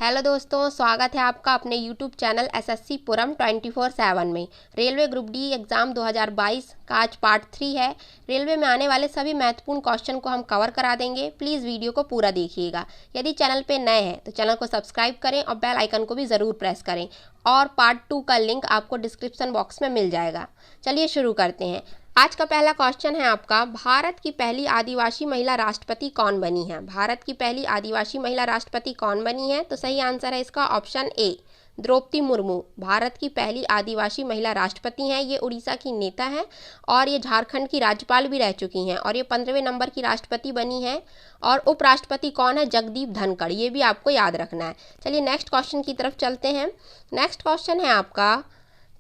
Hello दोस्तों, स्वागत है आपका अपने यूट्यूब चैनल एसएससी पुरम 24/7 में। रेलवे ग्रुप डी एग्ज़ाम 2022 का आज पार्ट 3 है। रेलवे में आने वाले सभी महत्वपूर्ण क्वेश्चन को हम कवर करा देंगे। प्लीज़ वीडियो को पूरा देखिएगा। यदि चैनल पे नए हैं तो चैनल को सब्सक्राइब करें और बेल आइकन को भी ज़रूर प्रेस करें, और पार्ट 2 का लिंक आपको डिस्क्रिप्शन बॉक्स में मिल जाएगा। चलिए शुरू करते हैं। आज का पहला क्वेश्चन है आपका, भारत की पहली आदिवासी महिला राष्ट्रपति कौन बनी है? भारत की पहली आदिवासी महिला राष्ट्रपति कौन बनी है? तो सही आंसर है इसका ऑप्शन ए, द्रौपदी मुर्मू। भारत की पहली आदिवासी महिला राष्ट्रपति हैं। ये उड़ीसा की नेता हैं और ये झारखंड की राज्यपाल भी रह चुकी हैं, और ये 15वें नंबर की राष्ट्रपति बनी है। और उपराष्ट्रपति कौन है? जगदीप धनखड़। ये भी आपको याद रखना है। चलिए नेक्स्ट क्वेश्चन की तरफ चलते हैं। नेक्स्ट क्वेश्चन है आपका,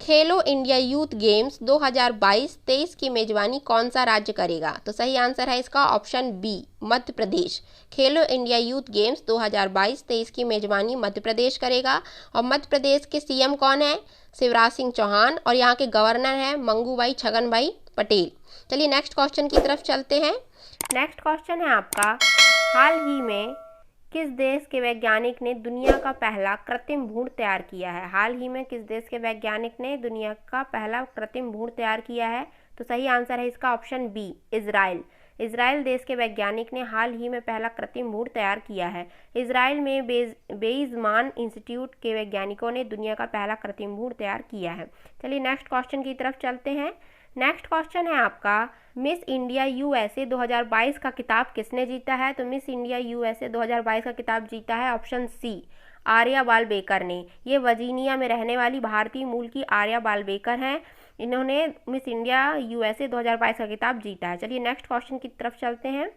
खेलो इंडिया यूथ गेम्स 2022-23 की मेजबानी कौन सा राज्य करेगा? तो सही आंसर है इसका ऑप्शन बी, मध्य प्रदेश। खेलो इंडिया यूथ गेम्स 2022-23 की मेजबानी मध्य प्रदेश करेगा। और मध्य प्रदेश के सीएम कौन है? शिवराज सिंह चौहान। और यहाँ के गवर्नर हैं मंगूभाई छगनभाई पटेल। चलिए नेक्स्ट क्वेश्चन की तरफ चलते हैं। नेक्स्ट क्वेश्चन है आपका, हाल ही में किस देश के वैज्ञानिक ने दुनिया का पहला कृत्रिम भ्रूण तैयार किया है? हाल ही में किस देश के वैज्ञानिक ने दुनिया का पहला कृत्रिम भ्रूण तैयार किया है? तो सही आंसर है इसका ऑप्शन बी, इजराइल। इजराइल देश के वैज्ञानिक ने हाल ही में पहला कृत्रिम भ्रूण तैयार किया है। इजराइल में बेइज़मान इंस्टीट्यूट के वैज्ञानिकों ने दुनिया का पहला कृत्रिम भ्रूण तैयार किया है। चलिए नेक्स्ट क्वेश्चन की तरफ चलते हैं। नेक्स्ट क्वेश्चन है आपका, मिस इंडिया यूएसए 2022 का खिताब किसने जीता है? तो मिस इंडिया यूएसए 2022 का खिताब जीता है ऑप्शन सी, आर्या बालबेकर ने। ये वर्जीनिया में रहने वाली भारतीय मूल की आर्या बालबेकर हैं। इन्होंने मिस इंडिया यूएसए 2022 का खिताब जीता है। चलिए नेक्स्ट क्वेश्चन की तरफ चलते हैं।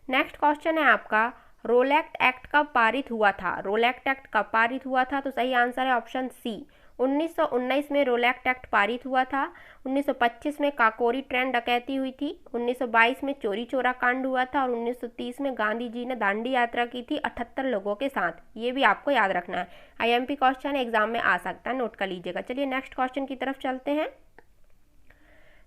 नेक्स्ट क्वेश्चन है आपका, रोलैक्ट एक्ट कब पारित हुआ था? रोलैक्ट एक्ट कब पारित हुआ था? तो सही आंसर है ऑप्शन सी, 1919 में रोलैक्ट एक्ट पारित हुआ था। 1925 में काकोरी ट्रेन डकैती हुई थी। 1922 में चोरी चोरा कांड हुआ था। और 1930 में गांधी जी ने दांडी यात्रा की थी 78 लोगों के साथ। ये भी आपको याद रखना है। आईएमपी क्वेश्चन एग्जाम में आ सकता है, नोट कर लीजिएगा। चलिए नेक्स्ट क्वेश्चन की तरफ चलते हैं।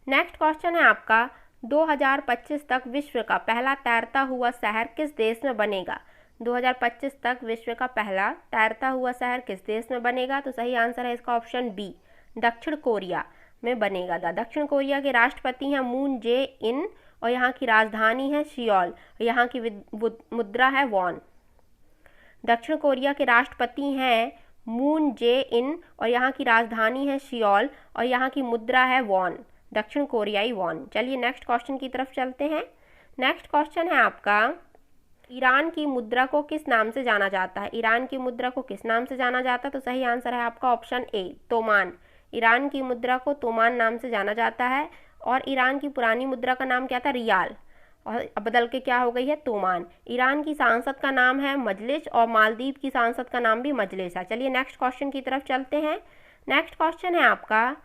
नेक्स्ट क्वेश्चन है आपका, 2025 तक विश्व का पहला तैरता हुआ शहर किस देश में बनेगा? 2025 तक विश्व का पहला तैरता हुआ शहर किस देश में बनेगा? तो सही आंसर है इसका ऑप्शन बी, दक्षिण कोरिया में बनेगा। दक्षिण कोरिया के राष्ट्रपति हैं मून जे इन, और यहाँ की राजधानी है सियोल। यहाँ की मुद्रा है वॉन। दक्षिण कोरिया के राष्ट्रपति हैं मून जे इन, और यहाँ की राजधानी है सियोल, और यहाँ की मुद्रा है वॉन, दक्षिण कोरियाई वॉन। चलिए नेक्स्ट क्वेश्चन की तरफ चलते हैं। नेक्स्ट क्वेश्चन है आपका, ईरान की मुद्रा को किस नाम से जाना जाता है? ईरान की मुद्रा को किस नाम से जाना जाता है? तो सही आंसर है आपका ऑप्शन ए, तोमान। ईरान की मुद्रा को तोमान नाम से जाना जाता है। और ईरान की पुरानी मुद्रा का नाम क्या था? रियाल, और अब बदल के क्या हो गई है? तोमान। ईरान की सांसद का नाम है मजलिस, और मालदीव की सांसद का नाम भी मजलिस है। चलिए नेक्स्ट क्वेश्चन की तरफ चलते हैं। नेक्स्ट क्वेश्चन है आपका,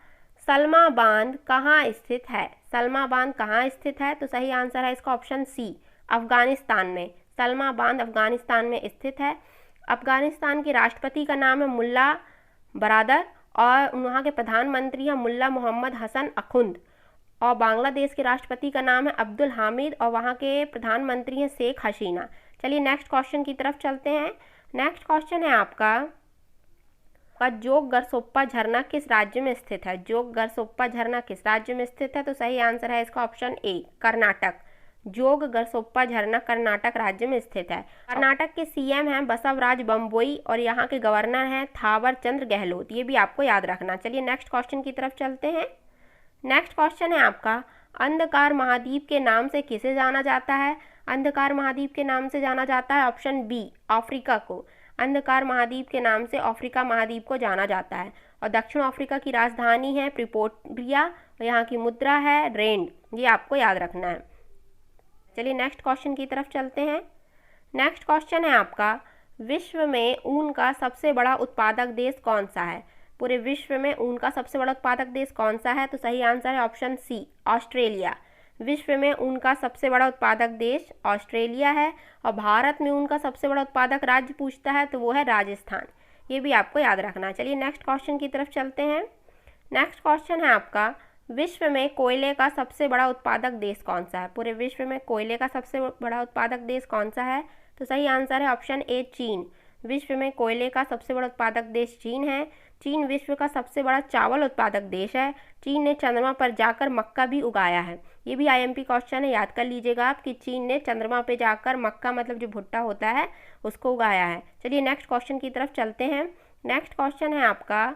सलमा बांध कहाँ स्थित है? सलमा बांध कहाँ स्थित है? तो सही आंसर है इसका ऑप्शन सी, अफगानिस्तान में। सलमा बांध अफगानिस्तान में स्थित है। अफगानिस्तान के राष्ट्रपति का नाम है मुल्ला बरादर, और वहाँ के प्रधानमंत्री हैं मुल्ला मोहम्मद हसन अखुंद। और बांग्लादेश के राष्ट्रपति का नाम है अब्दुल हामिद, और वहाँ के प्रधानमंत्री हैं शेख हसीना। चलिए नेक्स्ट क्वेश्चन की तरफ चलते हैं। नेक्स्ट क्वेश्चन है आपका, जोग गरसोप्पा झरना किस राज्य में स्थित है? जोग गरसोप्पा झरना किस राज्य में स्थित है? तो सही आंसर है इसका ऑप्शन ए, कर्नाटक। जोग गरसोप्पा झरना कर्नाटक राज्य में स्थित है। कर्नाटक के सीएम हैं बसवराज बम्बोई, और यहाँ के गवर्नर हैं थावर चंद्र गहलोत। ये भी आपको याद रखना। चलिए नेक्स्ट क्वेश्चन की तरफ चलते हैं। नेक्स्ट क्वेश्चन है आपका, अंधकार महाद्वीप के नाम से किसे जाना जाता है? अंधकार महाद्वीप के नाम से जाना जाता है ऑप्शन बी, अफ्रीका को। अंधकार महाद्वीप के नाम से अफ्रीका महाद्वीप को जाना जाता है। और दक्षिण अफ्रीका की राजधानी है प्रिटोरिया, और यहाँ की मुद्रा है रेंड। ये आपको याद रखना है। चलिए नेक्स्ट क्वेश्चन की तरफ चलते हैं। नेक्स्ट क्वेश्चन है आपका, विश्व में ऊन का सबसे बड़ा उत्पादक देश कौन सा है? पूरे विश्व में ऊन का सबसे बड़ा उत्पादक देश कौन सा है? तो सही आंसर है ऑप्शन सी, ऑस्ट्रेलिया। विश्व में ऊन का सबसे बड़ा उत्पादक देश ऑस्ट्रेलिया है। और भारत में ऊन का सबसे बड़ा उत्पादक राज्य पूछता है तो वो है राजस्थान। ये भी आपको याद रखना। चलिए नेक्स्ट क्वेश्चन की तरफ चलते हैं। नेक्स्ट क्वेश्चन है आपका, विश्व में कोयले का सबसे बड़ा उत्पादक देश कौन सा है? पूरे विश्व में कोयले का सबसे बड़ा उत्पादक देश कौन सा है? तो सही आंसर है ऑप्शन ए, चीन। विश्व में कोयले का सबसे बड़ा उत्पादक देश चीन है। चीन विश्व का सबसे बड़ा चावल उत्पादक देश है। चीन ने चंद्रमा पर जाकर मक्का भी उगाया है। ये भी आईएमपी क्वेश्चन है, याद कर लीजिएगा आप कि चीन ने चंद्रमा पे जाकर मक्का मतलब जो भुट्टा होता है उसको उगाया है। चलिए नेक्स्ट क्वेश्चन की तरफ चलते हैं। नेक्स्ट क्वेश्चन है आपका,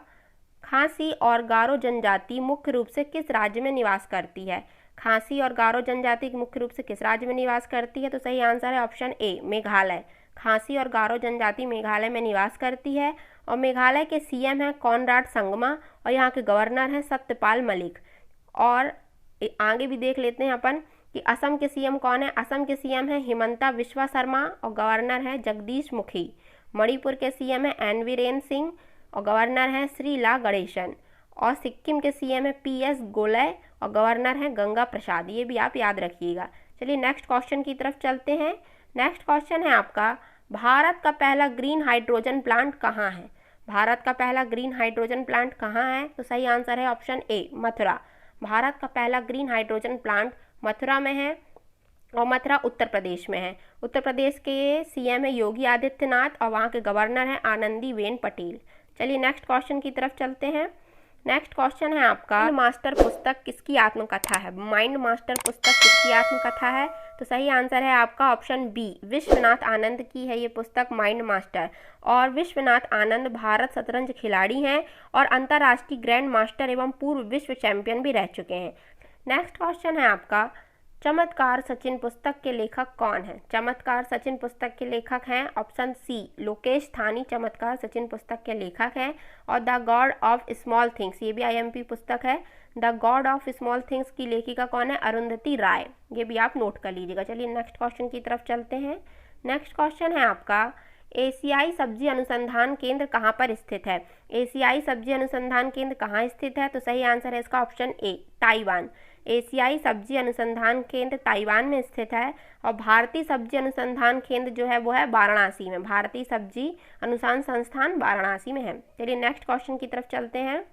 खासी और गारो जनजाति मुख्य रूप से किस राज्य में निवास करती है? खासी और गारो जनजाति मुख्य रूप से किस राज्य में निवास करती है? तो सही आंसर है ऑप्शन ए, मेघालय। खासी और गारो जनजाति मेघालय में निवास करती है और मेघालय के सीएम हैं कॉनराड संगमा और यहाँ के गवर्नर हैं सत्यपाल मलिक। और आगे भी देख लेते हैं अपन कि असम के सीएम कौन है। असम के सीएम हैं हिमंता बिस्वा शर्मा और गवर्नर है जगदीश मुखी। मणिपुर के सीएम है एन वीरेन सिंह और गवर्नर हैं श्रीला गणेशन। और सिक्किम के सीएम है पीएस गोलय और गवर्नर हैं गंगा प्रसाद। ये भी आप याद रखिएगा। चलिए नेक्स्ट क्वेश्चन की तरफ चलते हैं। नेक्स्ट क्वेश्चन है आपका, भारत का पहला ग्रीन हाइड्रोजन प्लांट कहाँ है? भारत का पहला ग्रीन हाइड्रोजन प्लांट कहाँ है? तो सही आंसर है ऑप्शन ए, मथुरा। भारत का पहला ग्रीन हाइड्रोजन प्लांट मथुरा में है और मथुरा उत्तर प्रदेश में है। उत्तर प्रदेश के सीएम है योगी आदित्यनाथ और वहाँ के गवर्नर हैं आनंदीबेन पटेल। चलिए नेक्स्ट क्वेश्चन की तरफ चलते हैं। नेक्स्ट क्वेश्चन है आपका, माइंड मास्टर पुस्तक किसकी आत्मकथा है? माइंड मास्टर पुस्तक किसकी आत्मकथा है? तो सही आंसर है आपका ऑप्शन बी, विश्वनाथ आनंद की है ये पुस्तक माइंड मास्टर। और विश्वनाथ आनंद भारत शतरंज खिलाड़ी हैं और अंतर्राष्ट्रीय ग्रैंड मास्टर एवं पूर्व विश्व चैंपियन भी रह चुके हैं। नेक्स्ट क्वेश्चन है आपका, चमत्कार सचिन पुस्तक के लेखक कौन है? चमत्कार सचिन पुस्तक के लेखक हैं ऑप्शन सी, लोकेश थानी चमत्कार सचिन पुस्तक के लेखक हैं। और the God of small things, ये भी आईएमपी पुस्तक है। The God of small things की लेखिका कौन है? अरुंधति राय। ये भी आप नोट कर लीजिएगा। चलिए नेक्स्ट क्वेश्चन की तरफ चलते हैं। नेक्स्ट क्वेश्चन है आपका, एशियाई सब्जी अनुसंधान केंद्र कहाँ पर स्थित है? एशियाई सब्जी अनुसंधान केंद्र कहाँ स्थित है? तो सही आंसर है इसका ऑप्शन ए, ताइवान। एशियाई सब्जी अनुसंधान केंद्र ताइवान में स्थित है। और भारतीय सब्जी अनुसंधान केंद्र जो है वो है वाराणसी में। भारतीय सब्जी अनुसंधान संस्थान वाराणसी में है। चलिए नेक्स्ट क्वेश्चन की तरफ चलते हैं।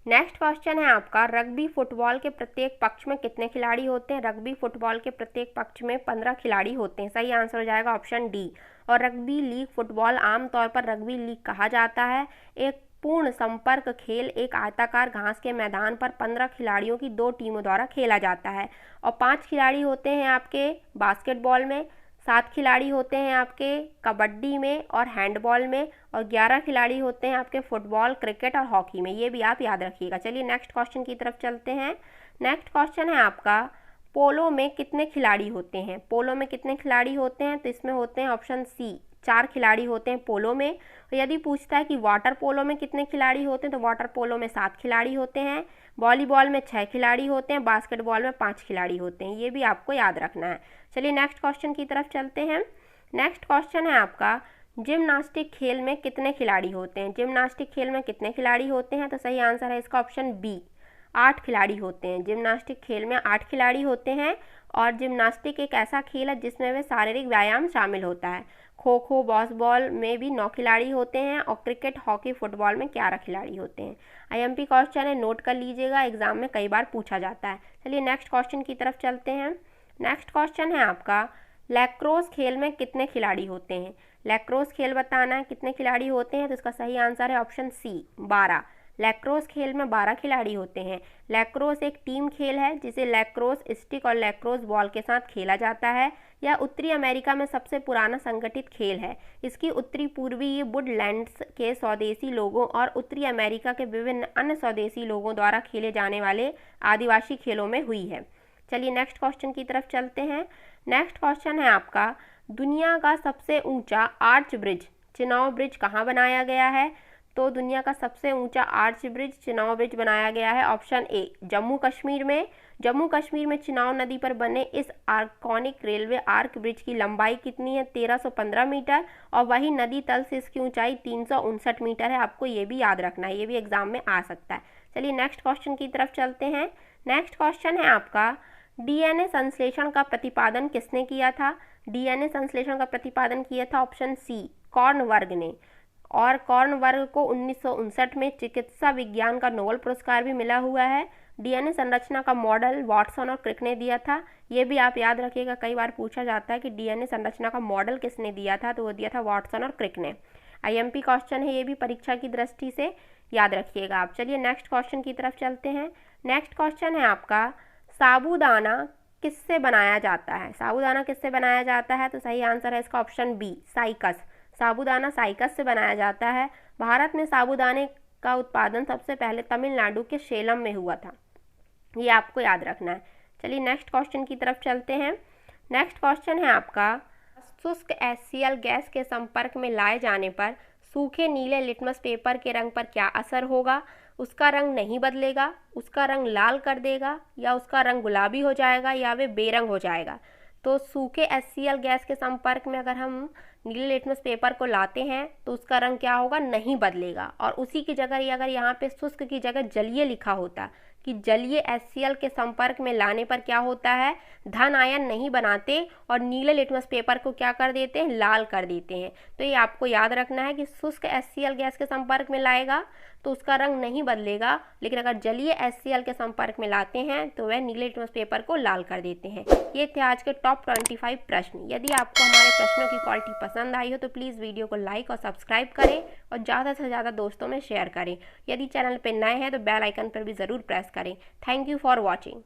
नेक्स्ट क्वेश्चन है आपका, रग्बी फुटबॉल के प्रत्येक पक्ष में कितने खिलाड़ी होते हैं? रग्बी फुटबॉल के प्रत्येक पक्ष में 15 खिलाड़ी होते हैं। सही आंसर हो जाएगा ऑप्शन डी। और रग्बी लीग फुटबॉल आमतौर पर रग्बी लीग कहा जाता है। एक पूर्ण संपर्क खेल एक आयताकार घास के मैदान पर 15 खिलाड़ियों की 2 टीमों द्वारा खेला जाता है। और 5 खिलाड़ी होते हैं आपके बास्केटबॉल में, 7 खिलाड़ी होते हैं आपके कबड्डी में और हैंडबॉल में, और 11 खिलाड़ी होते हैं आपके फुटबॉल, क्रिकेट और हॉकी में। ये भी आप याद रखिएगा। चलिए नेक्स्ट क्वेश्चन की तरफ चलते हैं। नेक्स्ट क्वेश्चन है आपका, पोलो में कितने खिलाड़ी होते हैं? पोलो में कितने खिलाड़ी होते हैं? तो इसमें होते हैं ऑप्शन सी, 4 खिलाड़ी होते हैं पोलो में। तो यदि पूछता है कि वाटर पोलो में कितने खिलाड़ी होते हैं, तो वाटर पोलो में 7 खिलाड़ी होते हैं। वॉलीबॉल में 6 खिलाड़ी होते हैं। बास्केटबॉल में 5 खिलाड़ी होते हैं। ये भी आपको याद रखना है। चलिए नेक्स्ट क्वेश्चन की तरफ चलते हैं। नेक्स्ट क्वेश्चन है आपका, जिम्नास्टिक खेल में कितने खिलाड़ी होते हैं? जिम्नास्टिक खेल में कितने खिलाड़ी होते हैं? तो सही आंसर है इसका ऑप्शन बी, 8 खिलाड़ी होते हैं। जिम्नास्टिक खेल में 8 खिलाड़ी होते हैं। और जिम्नास्टिक एक ऐसा खेल है जिसमें वे शारीरिक व्यायाम शामिल होता है। खो खो, बॉल में भी 9 खिलाड़ी होते हैं और क्रिकेट, हॉकी, फुटबॉल में 11 खिलाड़ी होते हैं। आईएमपी क्वेश्चन है, नोट कर लीजिएगा, एग्जाम में कई बार पूछा जाता है। चलिए नेक्स्ट क्वेश्चन की तरफ चलते हैं। नेक्स्ट क्वेश्चन है आपका, लैक्रोस खेल में कितने खिलाड़ी होते हैं? लैक्रोस खेल बताना है कितने खिलाड़ी होते हैं। तो इसका सही आंसर है ऑप्शन सी, 12। लैक्रोस खेल में 12 खिलाड़ी होते हैं। लैक्रोस एक टीम खेल है जिसे लैक्रोस स्टिक और लैक्रोस बॉल के साथ खेला जाता है। यह उत्तरी अमेरिका में सबसे पुराना संगठित खेल है। इसकी उत्तरी पूर्वी वुडलैंड्स के स्वदेशी लोगों और उत्तरी अमेरिका के विभिन्न अन्य स्वदेशी लोगों द्वारा खेले जाने वाले आदिवासी खेलों में हुई है। चलिए नेक्स्ट क्वेश्चन की तरफ चलते हैं। नेक्स्ट क्वेश्चन है आपका, दुनिया का सबसे ऊंचा आर्च ब्रिज, चिनाब ब्रिज कहाँ बनाया गया है? तो दुनिया का सबसे ऊंचा आर्च ब्रिज, चिनाब ब्रिज बनाया गया है ऑप्शन ए, जम्मू कश्मीर में। जम्मू कश्मीर में चिनाब नदी पर बने इस आइकॉनिक रेलवे आर्क ब्रिज की लंबाई कितनी है? 1315 मीटर। और वही नदी तल से इसकी ऊंचाई 359 मीटर है। आपको ये भी याद रखना है, ये भी एग्जाम में आ सकता है। चलिए नेक्स्ट क्वेश्चन की तरफ चलते हैं। नेक्स्ट क्वेश्चन है आपका, डीएनए संश्लेषण का प्रतिपादन किसने किया था? डीएनए संश्लेषण का प्रतिपादन किया था ऑप्शन सी, कॉर्नवर्ग ने। और कॉर्नवर्ग को 1959 में चिकित्सा विज्ञान का नोबेल पुरस्कार भी मिला हुआ है। डीएनए संरचना का मॉडल वाटसन और क्रिक ने दिया था। ये भी आप याद रखिएगा, कई बार पूछा जाता है कि डीएनए संरचना का मॉडल किसने दिया था, तो वो दिया था वाटसन और क्रिक ने। आईएमपी क्वेश्चन है, ये भी परीक्षा की दृष्टि से याद रखिएगा आप। चलिए नेक्स्ट क्वेश्चन की तरफ चलते हैं। नेक्स्ट क्वेश्चन है आपका, साबूदाना किससे बनाया जाता है? साबूदाना किससे बनाया जाता है? तो सही आंसर है इसका ऑप्शन बी, साइकस। साबूदाना साइकस से बनाया जाता है। भारत में साबूदाने का उत्पादन सबसे पहले तमिलनाडु के सेलम में हुआ था, ये आपको याद रखना है। चलिए नेक्स्ट क्वेश्चन की तरफ चलते हैं। नेक्स्ट क्वेश्चन है आपका, शुष्क HCl गैस के संपर्क में लाए जाने पर सूखे नीले लिटमस पेपर के रंग पर क्या असर होगा? उसका रंग नहीं बदलेगा, उसका रंग लाल कर देगा, या उसका रंग गुलाबी हो जाएगा, या वे बेरंग हो जाएगा। तो सूखे HCl गैस के संपर्क में अगर हम नीले लिटमस पेपर को लाते हैं तो उसका रंग क्या होगा? नहीं बदलेगा। और उसी की जगह अगर यहाँ पे शुष्क की जगह जलीय लिखा होता कि जलीय HCl के संपर्क में लाने पर क्या होता है? धन आयन नहीं बनाते और नीले लिटमस पेपर को क्या कर देते हैं? लाल कर देते हैं। तो ये आपको याद रखना है कि शुष्क HCl गैस के संपर्क में लाएगा तो उसका रंग नहीं बदलेगा, लेकिन अगर जलीय HCl के संपर्क में लाते हैं तो वह नीले लिटमस पेपर को लाल कर देते हैं। ये थे आज के टॉप 25 प्रश्न। यदि आपको हमारे प्रश्नों की क्वालिटी पसंद आई हो तो प्लीज़ वीडियो को लाइक और सब्सक्राइब करें और ज़्यादा से ज़्यादा दोस्तों में शेयर करें। यदि चैनल पर नए हैं तो बेल आइकन पर भी ज़रूर प्रेस करें। Thank you for watching.